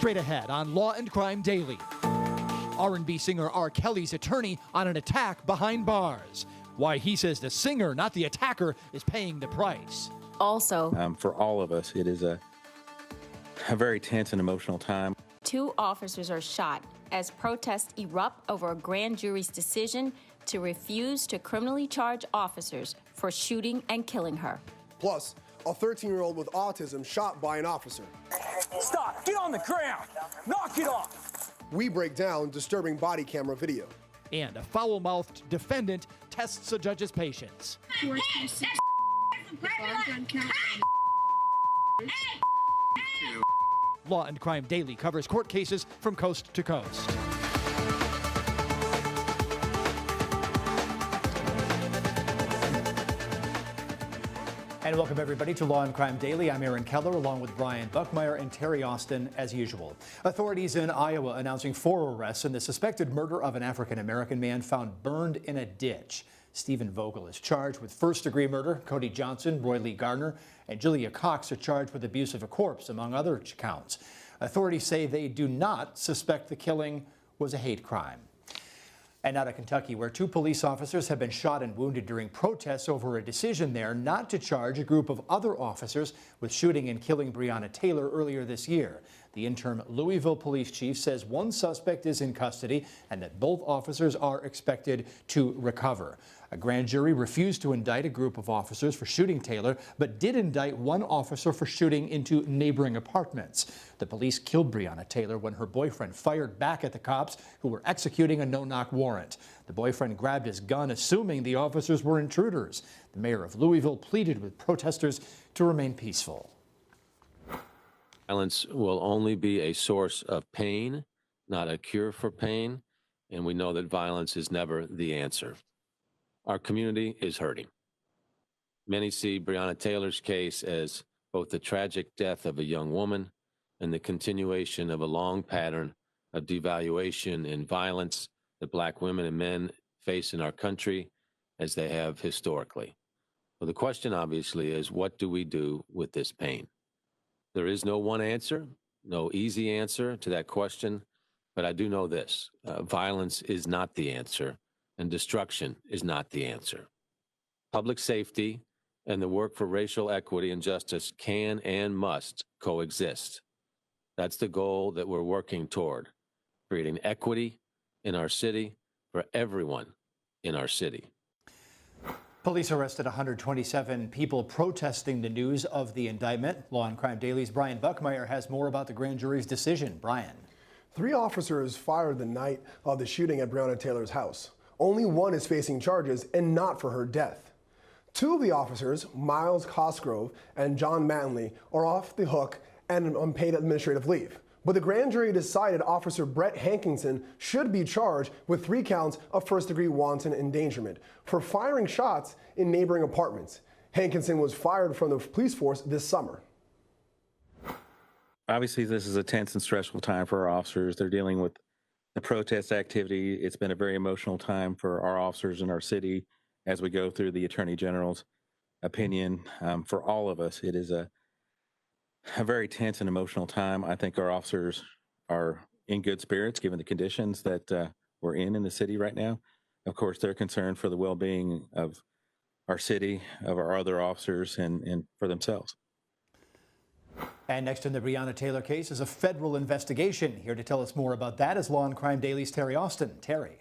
Straight ahead on Law and Crime Daily. R&B singer R. Kelly's attorney on an attack behind bars. Why he says the singer, not the attacker, is paying the price. Also, for all of us, it is a very tense and emotional time. 2 officers are shot as protests erupt over a grand jury's decision to refuse to criminally charge officers for shooting and killing her. Plus, a 13-year-old with autism shot by an officer. Stop! Get on the ground! Knock it off! We break down disturbing body camera video. And a foul-mouthed defendant tests a judge's patience. Law and Crime Daily covers court cases from coast to coast. And welcome everybody to Law and Crime Daily. I'm Aaron Keller along with Brian Buckmeyer and Terry Austin as usual. Authorities in Iowa announcing 4 arrests in the suspected murder of an African-American man found burned in a ditch. Stephen Vogel is charged with first-degree murder. Cody Johnson, Roy Lee Gardner, and Julia Cox are charged with abuse of a corpse, among other counts. Authorities say they do not suspect the killing was a hate crime. And out of Kentucky, where 2 police officers have been shot and wounded during protests over a decision there not to charge a group of other officers with shooting and killing Breonna Taylor earlier this year. The interim Louisville police chief says 1 suspect is in custody and that both officers are expected to recover. A grand jury refused to indict a group of officers for shooting Taylor, but did indict 1 officer for shooting into neighboring apartments. The police killed Breonna Taylor when her boyfriend fired back at the cops who were executing a no-knock warrant. The boyfriend grabbed his gun, assuming the officers were intruders. The mayor of Louisville pleaded with protesters to remain peaceful. Violence will only be a source of pain, not a cure for pain, and we know that violence is never the answer. Our community is hurting. Many see Breonna Taylor's case as both the tragic death of a young woman and the continuation of a long pattern of devaluation and violence that Black women and men face in our country, as they have historically. Well, the question obviously is, what do we do with this pain? There is no one answer, no easy answer to that question, but I do know this: violence is not the answer, and destruction is not the answer. Public safety and the work for racial equity and justice can and must coexist. That's the goal that we're working toward, creating equity in our city for everyone in our city. Police arrested 127 people protesting the news of the indictment. Law and Crime Daily's Brian Buckmeyer has more about the grand jury's decision. Brian. 3 officers fired the night of the shooting at Breonna Taylor's house. Only 1 is facing charges, and not for her death. 2 of the officers, Miles Cosgrove and John Manley, are off the hook and on paid administrative leave. But the grand jury decided Officer Brett Hankinson should be charged with 3 counts of first-degree wanton endangerment for firing shots in neighboring apartments. Hankinson was fired from the police force this summer. Obviously, this is a tense and stressful time for our officers. They're dealing with the protest activity. It's been a very emotional time for our officers in our city as we go through the Attorney General's opinion. For all of us, it is a very tense and emotional time. I think our officers are in good spirits given the conditions that we're in the city right now. Of course, they're concerned for the well-being of our city, of our other officers, and for themselves. And next in the Breonna Taylor case is a federal investigation. Here to tell us more about that is Law and Crime Daily's Terry Austin. Terry.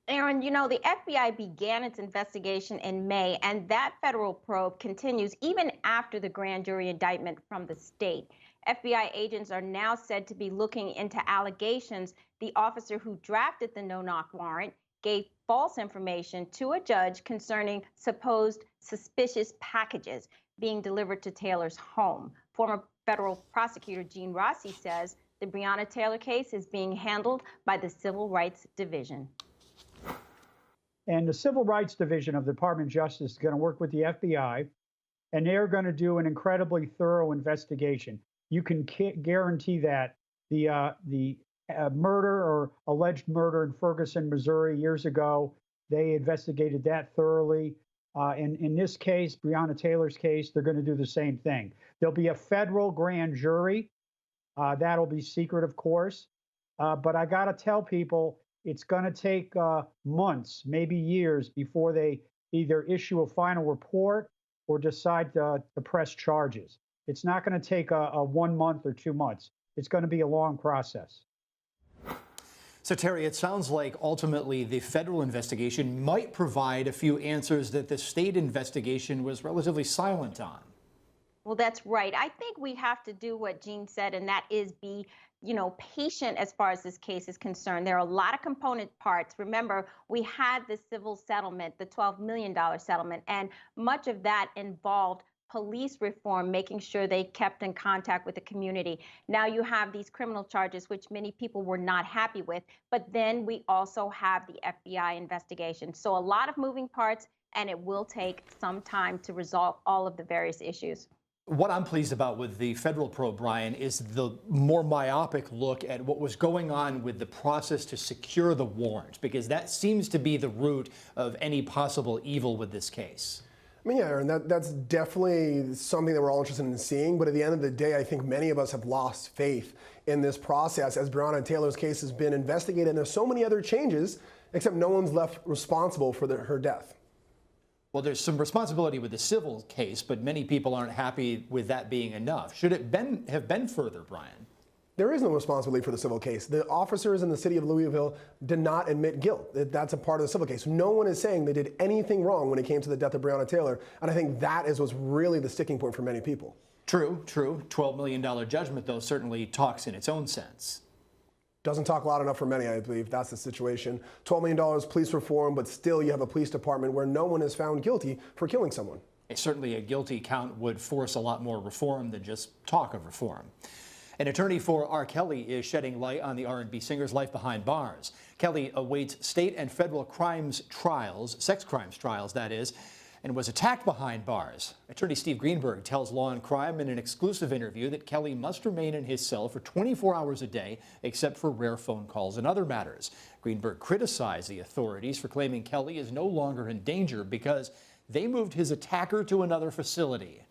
Aaron, you know, the FBI began its investigation in May, and that federal probe continues even after the grand jury indictment from the state. FBI agents are now said to be looking into allegations the officer who drafted the no-knock warrant gave false information to a judge concerning supposed suspicious packages being delivered to Taylor's home. Former federal prosecutor Gene Rossi says the Breonna Taylor case is being handled by the Civil Rights Division. And the Civil Rights Division of the Department of Justice is going to work with the FBI, and they're going to do an incredibly thorough investigation. You can guarantee that the murder or alleged murder in Ferguson, Missouri years ago, they investigated that thoroughly. In this case, Breonna Taylor's case, they're going to do the same thing. There'll be a federal grand jury That'll be secret, of course. But I got to tell people it's going to take months, maybe years, before they either issue a final report or decide to press charges. It's not going to take a 1 month or 2 months. It's going to be a long process. So, Terry, it sounds like ultimately the federal investigation might provide a few answers that the state investigation was relatively silent on. Well, that's right. I think we have to do what Jean said, and that is be, patient as far as this case is concerned. There are a lot of component parts. Remember, we had the civil settlement, the $12 million settlement, and much of that involved police reform, making sure they kept in contact with the community. Now you have these criminal charges, which many people were not happy with, but then we also have the FBI investigation. So a lot of moving parts, and it will take some time to resolve all of the various issues. What I'm pleased about with the federal probe, Brian, is the more myopic look at what was going on with the process to secure the warrant, because that seems to be the root of any possible evil with this case. I mean, yeah, Aaron, that's definitely something that we're all interested in seeing. But at the end of the day, I think many of us have lost faith in this process as Breonna Taylor's case has been investigated. And there's so many other changes, except no one's left responsible for her death. Well, there's some responsibility with the civil case, but many people aren't happy with that being enough. Should it have been further, Brian? There is no responsibility for the civil case. The officers in the city of Louisville did not admit guilt. That's a part of the civil case. No one is saying they did anything wrong when it came to the death of Breonna Taylor. And I think that is what's really the sticking point for many people. True. $12 million judgment, though, certainly talks in its own sense. Doesn't talk loud enough for many, I believe. That's the situation. $12 million police reform, but still you have a police department where no one is found guilty for killing someone. Certainly a guilty count would force a lot more reform than just talk of reform. An attorney for R. Kelly is shedding light on the R&B singer's life behind bars. Kelly awaits state and federal crimes trials, sex crimes trials, that is, and was attacked behind bars. Attorney Steve Greenberg tells Law and Crime in an exclusive interview that Kelly must remain in his cell for 24 hours a day, except for rare phone calls and other matters. Greenberg criticized the authorities for claiming Kelly is no longer in danger because they moved his attacker to another facility.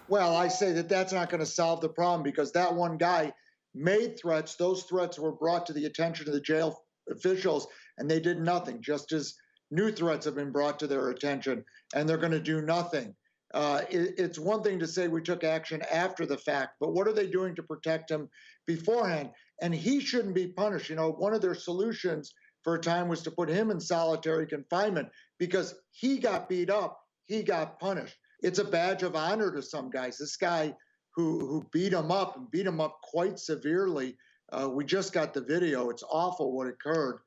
Well, I say that that's not going to solve the problem because that one guy made threats. Those threats were brought to the attention of the jail officials, and they did nothing, just as new threats have been brought to their attention, and they're going to do nothing. It's one thing to say we took action after the fact, but what are they doing to protect him beforehand? And he shouldn't be punished. You know, one of their solutions for a time was to put him in solitary confinement because he got beat up, he got punished. It's a badge of honor to some guys. This guy who beat him up and beat him up quite severely, we just got the video. It's awful what occurred.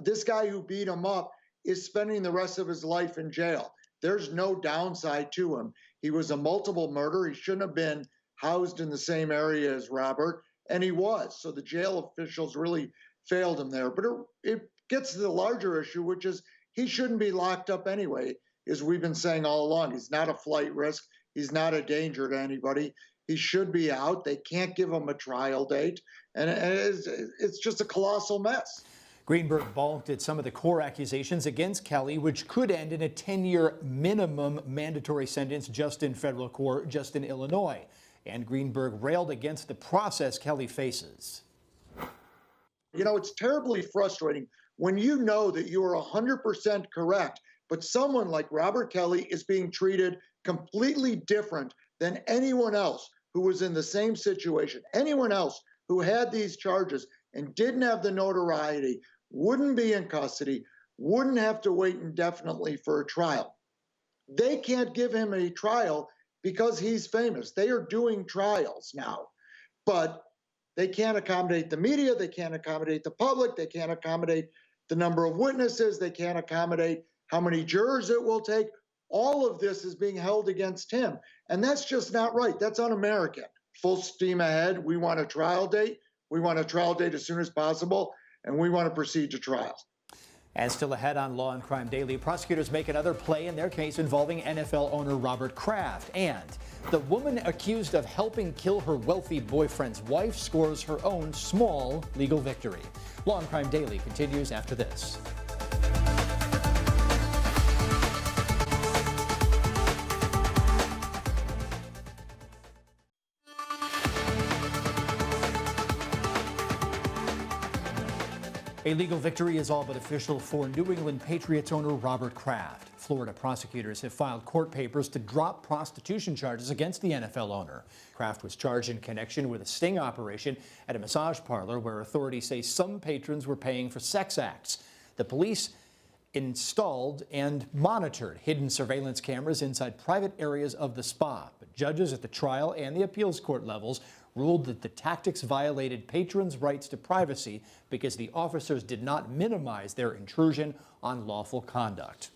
This guy who beat him up is spending the rest of his life in jail. There's no downside to him. He was a multiple murderer. He shouldn't have been housed in the same area as Robert, and he was. So the jail officials really failed him there. But it gets to the larger issue, which is he shouldn't be locked up anyway, as we've been saying all along. He's not a flight risk. He's not a danger to anybody. He should be out. They can't give him a trial date. And it's just a colossal mess. Greenberg balked at some of the core accusations against Kelly, which could end in a 10-year minimum mandatory sentence just in federal court, just in Illinois. And Greenberg railed against the process Kelly faces. You know, it's terribly frustrating when you know that you are 100% correct, but someone like Robert Kelly is being treated completely different than anyone else who was in the same situation. Anyone else who had these charges and didn't have the notoriety wouldn't be in custody, wouldn't have to wait indefinitely for a trial. They can't give him a trial because he's famous. They are doing trials now, but they can't accommodate the media, they can't accommodate the public, they can't accommodate the number of witnesses, they can't accommodate how many jurors it will take. All of this is being held against him, and that's just not right. That's un-American. Full steam ahead. We want a trial date. We want a trial date as soon as possible, and we want to proceed to trial. And still ahead on Law and Crime Daily, prosecutors make another play in their case involving NFL owner Robert Kraft. And the woman accused of helping kill her wealthy boyfriend's wife scores her own small legal victory. Law and Crime Daily continues after this. A legal victory is all but official for New England Patriots owner Robert Kraft. Florida prosecutors have filed court papers to drop prostitution charges against the NFL owner. Kraft was charged in connection with a sting operation at a massage parlor where authorities say some patrons were paying for sex acts. The police installed and monitored hidden surveillance cameras inside private areas of the spa. But judges at the trial and the appeals court levels ruled that the tactics violated patrons' rights to privacy because the officers did not minimize their intrusion on lawful conduct.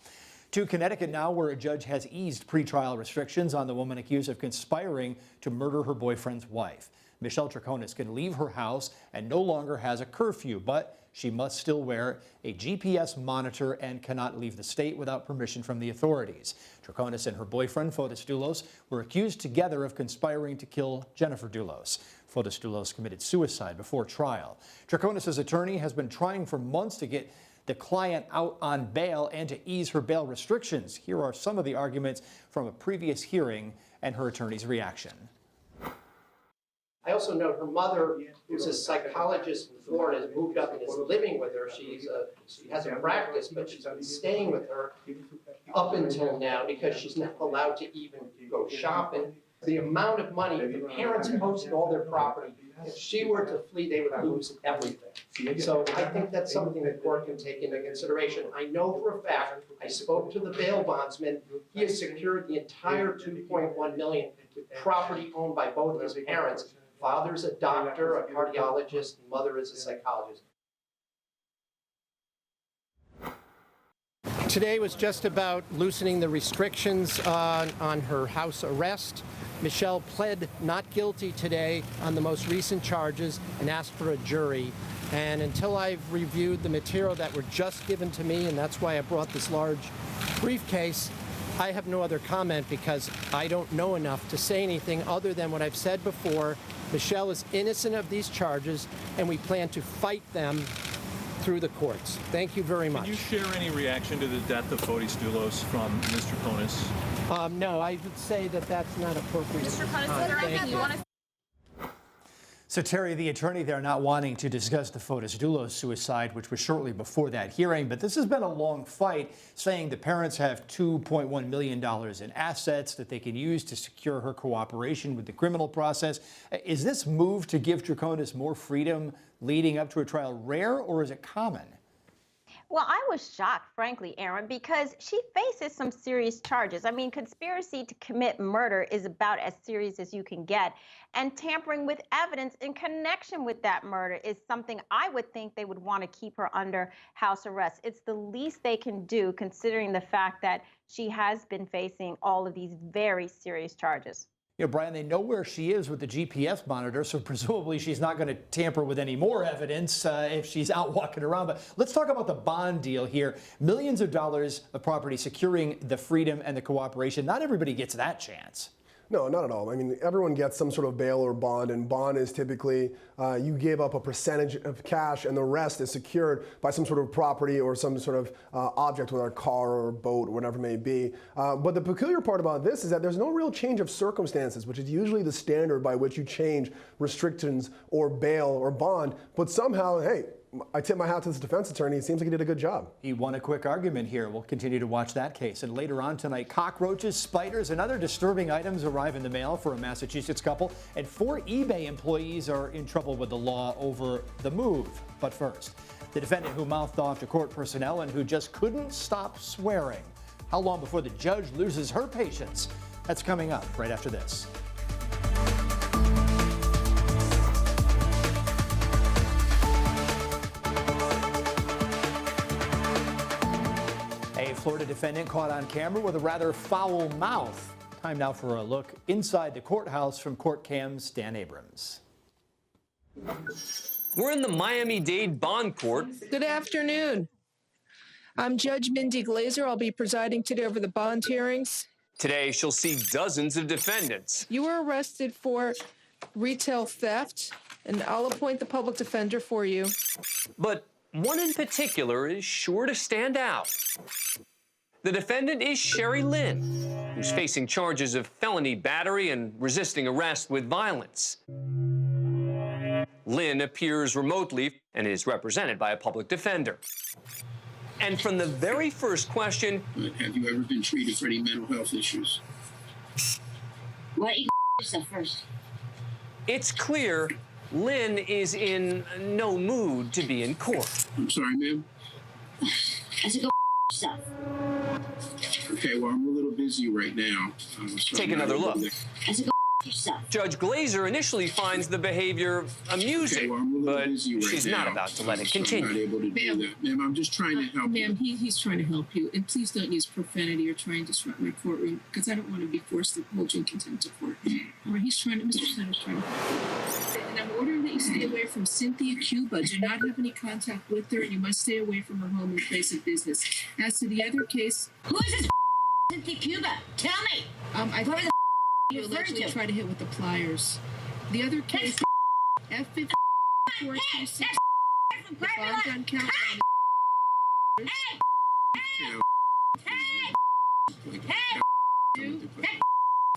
To Connecticut now, where a judge has eased pretrial restrictions on the woman accused of conspiring to murder her boyfriend's wife. Michelle Troconis can leave her house and no longer has a curfew, but she must still wear a GPS monitor and cannot leave the state without permission from the authorities. Troconis and her boyfriend, Dulos, were accused together of conspiring to kill Jennifer Dulos. Dulos committed suicide before trial. Troconis' attorney has been trying for months to get the client out on bail and to ease her bail restrictions. Here are some of the arguments from a previous hearing and her attorney's reaction. I also know her mother, who's a psychologist in Florida, has moved up and is living with her. She has a practice, but she's been staying with her up until now because she's not allowed to even go shopping. The amount of money, the parents posted all their property. If she were to flee, they would lose everything. So I think that's something the court can take into consideration. I know for a fact, I spoke to the bail bondsman. He has secured the entire $2.1 million property owned by both his parents. Father's a doctor, a cardiologist, and mother is a psychologist. Today was just about loosening the restrictions on her house arrest. Michelle pled not guilty today on the most recent charges and asked for a jury. And until I've reviewed the material that were just given to me, and that's why I brought this large briefcase, I have no other comment because I don't know enough to say anything other than what I've said before. Michelle is innocent of these charges, and we plan to fight them through the courts. Thank you very much. Can you share any reaction to the death of Dulos from Ms. Troconis? No, I would say that that's not appropriate. Mr. Troconis, is there anything you want to? So Terry, the attorney there, not wanting to discuss the Dulos suicide, which was shortly before that hearing, but this has been a long fight, saying the parents have $2.1 million in assets that they can use to secure her cooperation with the criminal process. Is this move to give Troconis more freedom leading up to a trial rare, or is it common? Well, I was shocked, frankly, Aaron, because she faces some serious charges. I mean, conspiracy to commit murder is about as serious as you can get. And tampering with evidence in connection with that murder is something I would think they would want to keep her under house arrest. It's the least they can do, considering the fact that she has been facing all of these very serious charges. You know, Brian, they know where she is with the GPS monitor, so presumably she's not going to tamper with any more evidence if she's out walking around. But let's talk about the bond deal here. Millions of dollars of property securing the freedom and the cooperation. Not everybody gets that chance. No, not at all. I mean, everyone gets some sort of bail or bond, and bond is typically you give up a percentage of cash, and the rest is secured by some sort of property or some sort of object, whether a car or a boat or whatever it may be. But the peculiar part about this is that there's no real change of circumstances, which is usually the standard by which you change restrictions or bail or bond. But somehow, hey, I tip my hat to this defense attorney. It seems like he did a good job. He won a quick argument here. We'll continue to watch that case. And later on tonight, cockroaches, spiders, and other disturbing items arrive in the mail for a Massachusetts couple. And 4 eBay employees are in trouble with the law over the move. But first, the defendant who mouthed off to court personnel and who just couldn't stop swearing. How long before the judge loses her patience? That's coming up right after this. A Florida defendant caught on camera with a rather foul mouth. Time now for a look inside the courthouse from Court Cam's Dan Abrams. We're in the Miami-Dade Bond Court. Good afternoon. I'm Judge Mindy Glazer. I'll be presiding today over the bond hearings. Today, she'll see dozens of defendants. You were arrested for retail theft, and I'll appoint the public defender for you. But one in particular is sure to stand out. The defendant is Sherry Lynn, who's facing charges of felony battery and resisting arrest with violence. Lynn appears remotely and is represented by a public defender. And from the very first question, have you ever been treated for any mental health issues? What you yourself first? It's clear Lynn is in no mood to be in court. I'm sorry, ma'am. I said go yourself. Okay, well, I'm a little busy right now. So Take another look. I said go yourself. Judge Glazer initially finds the behavior amusing, okay, well, I'm a little but busy right she's now. not about to let it So continue. I'm not able to do that. Ma'am, I'm just trying to help you. Ma'am, he's trying to help you. And please don't use profanity or try and disrupt my courtroom, because I don't want to be forced to hold you in contempt of court. All right, Mr. Snyder's trying to help you. And I'm ordering that you stay away from Cynthia Cuba. Do not have any contact with her, and you must stay away from her home and place of business. As to the other case... Who is this Cynthia Cuba? Tell me! I think you allegedly tried to hit with the pliers. The other case, F-54-26, the bomb gun count...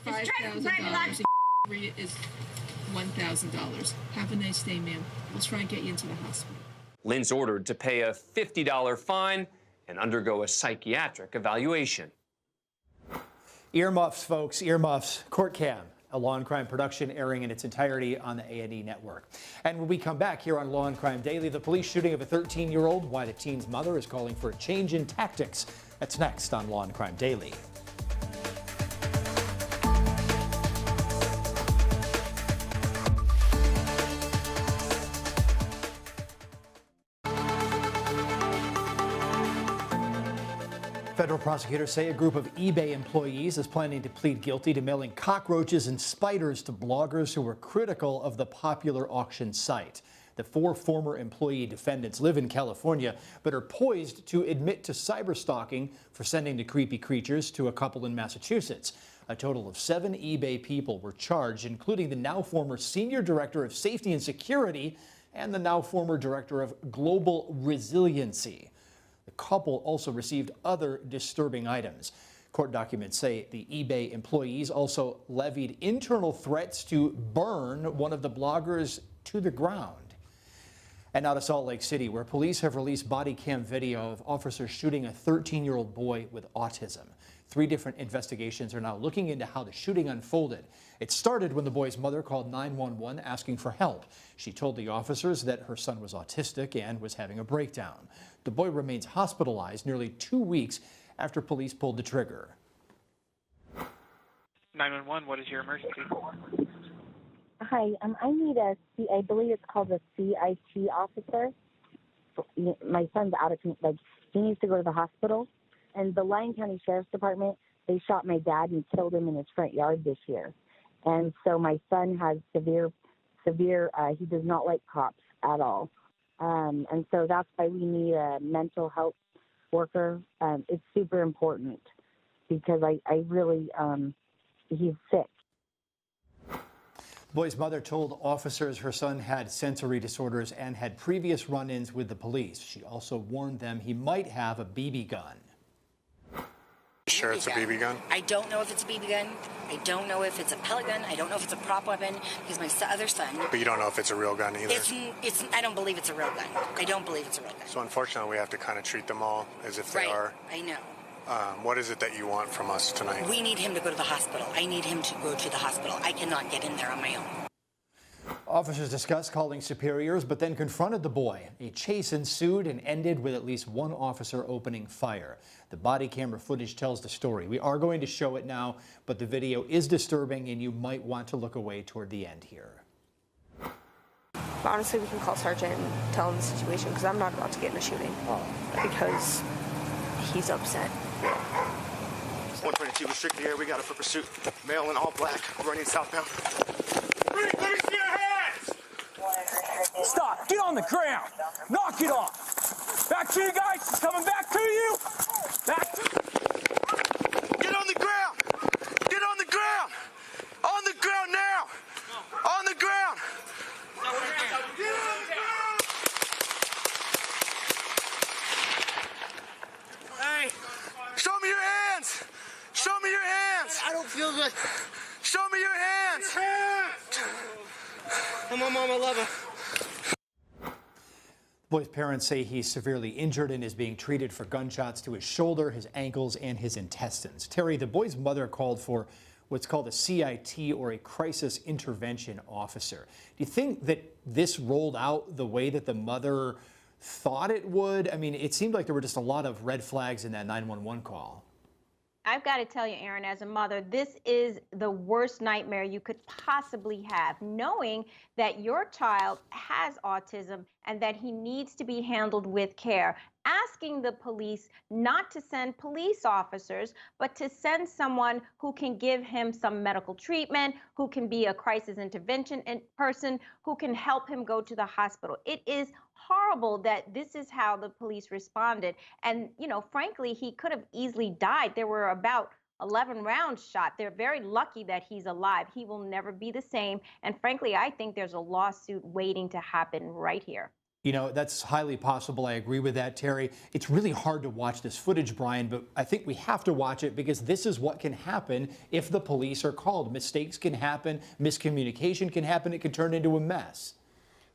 $5,000 is $1,000. Have a nice day, ma'am. We'll try and get you into the hospital. Lynn's ordered to pay a $50 fine and undergo a psychiatric evaluation. Earmuffs, folks, earmuffs. Court Cam, a Law and Crime production airing in its entirety on the A&E network. And when we come back here on Law and Crime Daily, the police shooting of a 13-year-old, why the teen's mother is calling for a change in tactics. That's next on Law and Crime Daily. Federal prosecutors say a group of eBay employees is planning to plead guilty to mailing cockroaches and spiders to bloggers who were critical of the popular auction site. The 4 former employee defendants live in California, but are poised to admit to cyberstalking for sending the creepy creatures to a couple in Massachusetts. A total of 7 eBay people were charged, including the now former senior director of safety and security and the now former director of global resiliency. The couple also received other disturbing items. Court documents say the eBay employees also levied internal threats to burn one of the bloggers to the ground. And now to Salt Lake City, where police have released body cam video of officers shooting a 13-year-old boy with autism. 3 different investigations are now looking into how the shooting unfolded. It started when the boy's mother called 911 asking for help. She told the officers that her son was autistic and was having a breakdown. The boy remains hospitalized nearly 2 weeks after police pulled the trigger. 911, what is your emergency? Hi, I need I believe it's called a CIT officer. My son's out of, he needs to go to the hospital. And the Lyon County Sheriff's Department, they shot my dad and killed him in his front yard this year. And so my son has severe, he does not like cops at all. And so that's why we need a mental health worker. It's super important because I really, he's sick. The boy's mother told officers her son had sensory disorders and had previous run-ins with the police. She also warned them he might have a BB gun. Sure it's a BB gun? I don't know if it's a BB gun. I don't know if it's a pellet gun. I don't know if it's a prop weapon because my other son... But you don't know if it's a real gun either? I don't believe it's a real gun. I don't believe it's a real gun. So unfortunately, we have to kind of treat them all as if they are. I know. What is it that you want from us tonight? We need him to go to the hospital. I need him to go to the hospital. I cannot get in there on my own. Officers discussed calling superiors, but then confronted the boy. A chase ensued and ended with at least one officer opening fire. The body camera footage tells the story. We are going to show it now, but the video is disturbing and you might want to look away toward the end here. Honestly, we can call Sergeant and tell him the situation because I'm not about to get in a shooting because he's upset. 122 restricted area. We got it for pursuit. Male in all black, running southbound. Let me see your hands! Stop! Get on the ground! Knock it off! Back to you guys! It's coming back to you! Back! Get on the ground! Get on the ground! On the ground now! On the ground! Get on the ground! Hey! Show me your hands! Show me your hands! I don't feel good. Show me your hands! I'm on Mom, I love him. Boy's parents say he's severely injured and is being treated for gunshots to his shoulder, his ankles, and his intestines. Terry, the boy's mother called for what's called a CIT, or a crisis intervention officer. Do you think that this rolled out the way that the mother thought it would? I mean, it seemed like there were just a lot of red flags in that 911 call. I've got to tell you, Aaron, as a mother, this is the worst nightmare you could possibly have, knowing that your child has autism and that he needs to be handled with care. Asking the police not to send police officers, but to send someone who can give him some medical treatment, who can be a crisis intervention person, who can help him go to the hospital. It is horrible that this is how the police responded. And, you know, frankly, he could have easily died. There were about 11 rounds shot. They're very lucky that he's alive. He will never be the same. And frankly, I think there's a lawsuit waiting to happen right here. You know, that's highly possible. I agree with that, Terry. It's really hard to watch this footage, Brian, but I think we have to watch it because this is what can happen if the police are called. Mistakes can happen, miscommunication can happen, it can turn into a mess.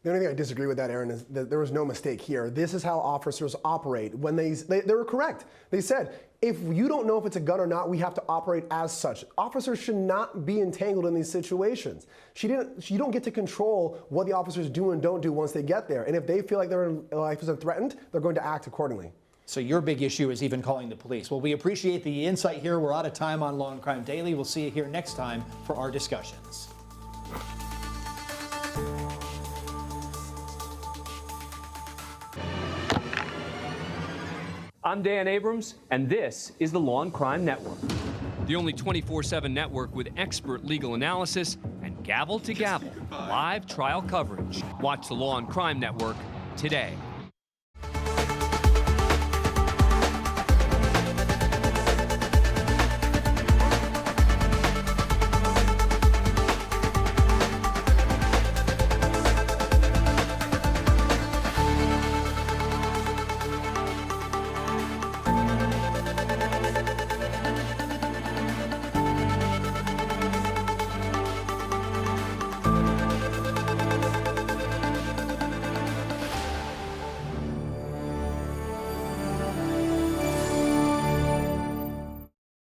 The only thing I disagree with that, Aaron, is that there was no mistake here. This is how officers operate. When they were correct. They said, if you don't know if it's a gun or not, we have to operate as such. Officers should not be entangled in these situations. You don't get to control what the officers do and don't do once they get there. And if they feel like their life is threatened, they're going to act accordingly. So your big issue is even calling the police. Well, we appreciate the insight here. We're out of time on Law and Crime Daily. We'll see you here next time for our discussions. I'm Dan Abrams, and this is the Law and Crime Network. The only 24/7 network with expert legal analysis and gavel-to-gavel live trial coverage. Watch the Law and Crime Network today.